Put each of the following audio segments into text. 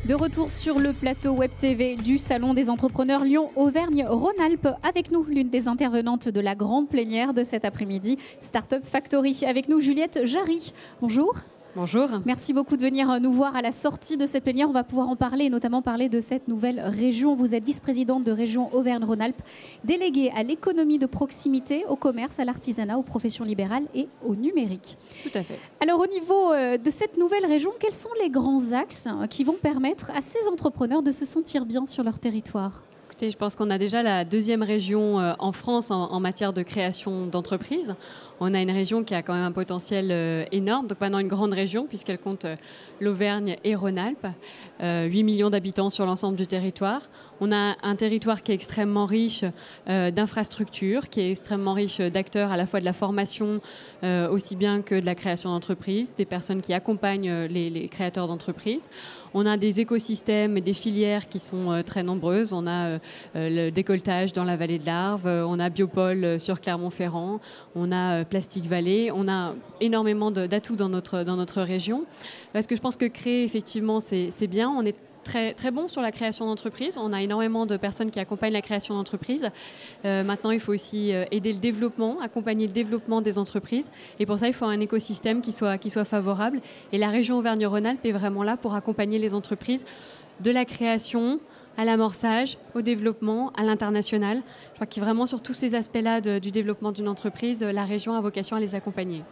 De retour sur le plateau Web TV du Salon des entrepreneurs Lyon-Auvergne-Rhône-Alpes. Avec nous, l'une des intervenantes de la grande plénière de cet après-midi, Startup Factory. Avec nous, Juliette Jarry. Bonjour. Bonjour. Merci beaucoup de venir nous voir à la sortie de cette plénière. On va pouvoir en parler et notamment parler de cette nouvelle région. Vous êtes vice-présidente de région Auvergne-Rhône-Alpes, déléguée à l'économie de proximité, au commerce, à l'artisanat, aux professions libérales et au numérique. Tout à fait. Alors au niveau de cette nouvelle région, quels sont les grands axes qui vont permettre à ces entrepreneurs de se sentir bien sur leur territoire ? Écoutez, je pense qu'on a déjà la deuxième région en France en matière de création d'entreprises. On a une région qui a quand même un potentiel énorme, donc maintenant une grande région puisqu'elle compte l'Auvergne et Rhône-Alpes, 8 millions d'habitants sur l'ensemble du territoire. On a un territoire qui est extrêmement riche d'infrastructures, qui est extrêmement riche d'acteurs à la fois de la formation aussi bien que de la création d'entreprises, des personnes qui accompagnent les créateurs d'entreprises. On a des écosystèmes et des filières qui sont très nombreuses. On a le décolletage dans la vallée de l'Arve, on a Biopôle sur Clermont-Ferrand, on a Plastic Valley, on a énormément d'atouts dans notre région. Parce que je pense que créer, effectivement, c'est bien. On est très, très bon sur la création d'entreprises. On a énormément de personnes qui accompagnent la création d'entreprises. Maintenant, il faut aussi aider le développement, accompagner le développement des entreprises. Et pour ça, il faut un écosystème qui soit favorable. Et la région Auvergne-Rhône-Alpes est vraiment là pour accompagner les entreprises de la création à l'amorçage, au développement, à l'international. Je crois que vraiment sur tous ces aspects-là du développement d'une entreprise, la région a vocation à les accompagner.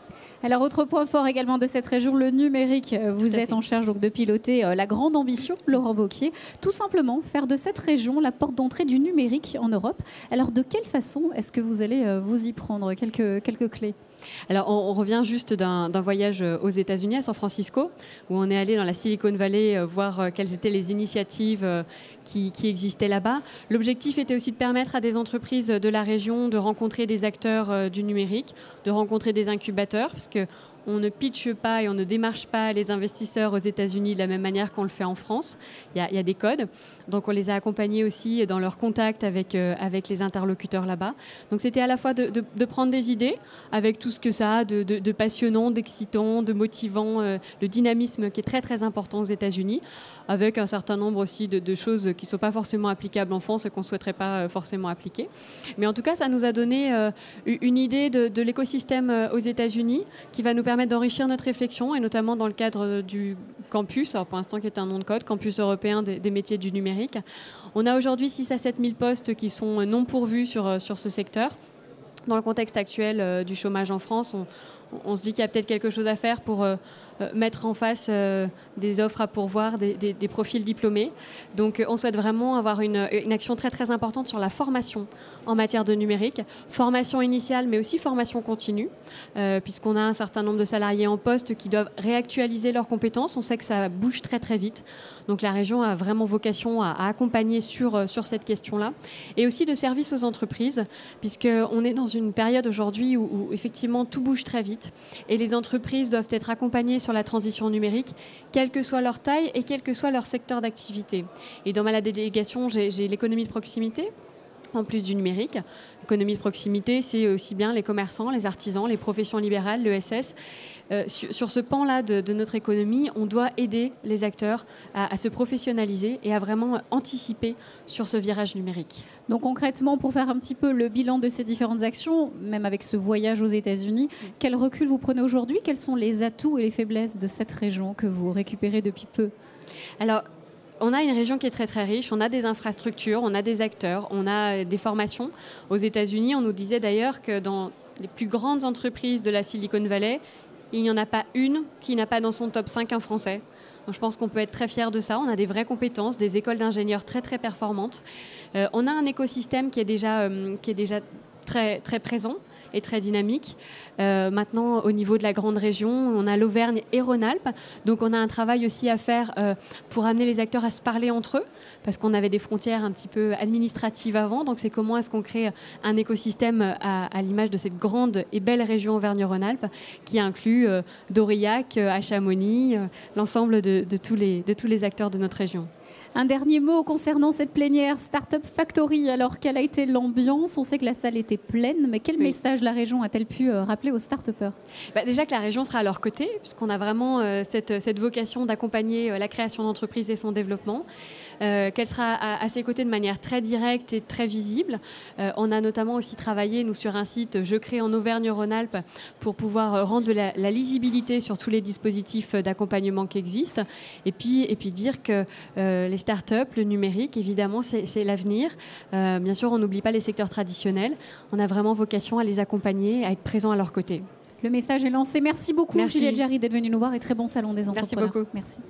Alors, autre point fort également de cette région, le numérique. Vous êtes en charge donc, de piloter la grande ambition, Laurent Wauquiez, tout simplement faire de cette région la porte d'entrée du numérique en Europe. Alors, de quelle façon est-ce que vous allez vous y prendre ? Quelques clés. Alors, on revient juste d'un voyage aux États-Unis, à San Francisco, où on est allé dans la Silicon Valley voir quelles étaient les initiatives qui existaient là-bas. L'objectif était aussi de permettre à des entreprises de la région de rencontrer des acteurs du numérique, de rencontrer des incubateurs, parce que on ne pitche pas et on ne démarche pas les investisseurs aux États-Unis de la même manière qu'on le fait en France. Il y a des codes. Donc, on les a accompagnés aussi dans leur contact avec les interlocuteurs là-bas. Donc, c'était à la fois de prendre des idées avec tout ce que ça a de passionnant, d'excitant, de motivant, le dynamisme qui est très, très important aux États-Unis, avec un certain nombre aussi de choses qui ne sont pas forcément applicables en France et qu'on ne souhaiterait pas forcément appliquer. Mais en tout cas, ça nous a donné une idée de l'écosystème aux États-Unis qui va nous permettre d'enrichir notre réflexion et notamment dans le cadre du campus, alors pour l'instant qui est un nom de code, campus européen des métiers du numérique. On a aujourd'hui 6 à 7 000 postes qui sont non pourvus sur ce secteur. Dans le contexte actuel du chômage en France, on se dit qu'il y a peut-être quelque chose à faire pour mettre en face des offres à pourvoir, des profils diplômés. Donc on souhaite vraiment avoir une action très très importante sur la formation en matière de numérique. Formation initiale mais aussi formation continue, puisqu'on a un certain nombre de salariés en poste qui doivent réactualiser leurs compétences. On sait que ça bouge très très vite. Donc la région a vraiment vocation à accompagner sur cette question-là. Et aussi de service aux entreprises, puisqu'on est dans une période aujourd'hui où effectivement tout bouge très vite et les entreprises doivent être accompagnées sur la transition numérique, quelle que soit leur taille et quel que soit leur secteur d'activité. Et dans ma délégation, j'ai l'économie de proximité, en plus du numérique. L'économie de proximité, c'est aussi bien les commerçants, les artisans, les professions libérales, l'ESS. Sur ce pan-là de notre économie, on doit aider les acteurs à se professionnaliser et à vraiment anticiper sur ce virage numérique. Donc concrètement, pour faire un petit peu le bilan de ces différentes actions, même avec ce voyage aux États-Unis, quel recul vous prenez aujourd'hui ? Quels sont les atouts et les faiblesses de cette région que vous récupérez depuis peu ? Alors, on a une région qui est très très riche, on a des infrastructures, on a des acteurs, on a des formations. Aux États-Unis, on nous disait d'ailleurs que dans les plus grandes entreprises de la Silicon Valley, il n'y en a pas une qui n'a pas dans son top 5 un Français. Donc je pense qu'on peut être très fiers de ça. On a des vraies compétences, des écoles d'ingénieurs très très performantes. On a un écosystème qui est déjà très, très présent et très dynamique. Maintenant, au niveau de la grande région, on a l'Auvergne et Rhône-Alpes. Donc, on a un travail aussi à faire pour amener les acteurs à se parler entre eux, parce qu'on avait des frontières un petit peu administratives avant. Donc, c'est comment est-ce qu'on crée un écosystème à l'image de cette grande et belle région Auvergne-Rhône-Alpes qui inclut d'Aurillac à Chamonix, l'ensemble de tous les acteurs de notre région. Un dernier mot concernant cette plénière Startup Factory. Alors, quelle a été l'ambiance? On sait que la salle était pleine, mais quel message la région a-t-elle pu rappeler aux start-upers? Déjà que la région sera à leur côté, puisqu'on a vraiment cette vocation d'accompagner la création d'entreprises et son développement, qu'elle sera à ses côtés de manière très directe et très visible. On a notamment aussi travaillé, nous, sur un site Je crée en Auvergne-Rhône-Alpes pour pouvoir rendre de la lisibilité sur tous les dispositifs d'accompagnement qui existent. Et puis dire que les startups, le numérique, évidemment, c'est l'avenir. Bien sûr, on n'oublie pas les secteurs traditionnels. On a vraiment vocation à les accompagner, à être présents à leur côté. Le message est lancé. Merci beaucoup, Juliette Jarry, d'être venue nous voir et très bon salon des entrepreneurs. Merci beaucoup. Merci.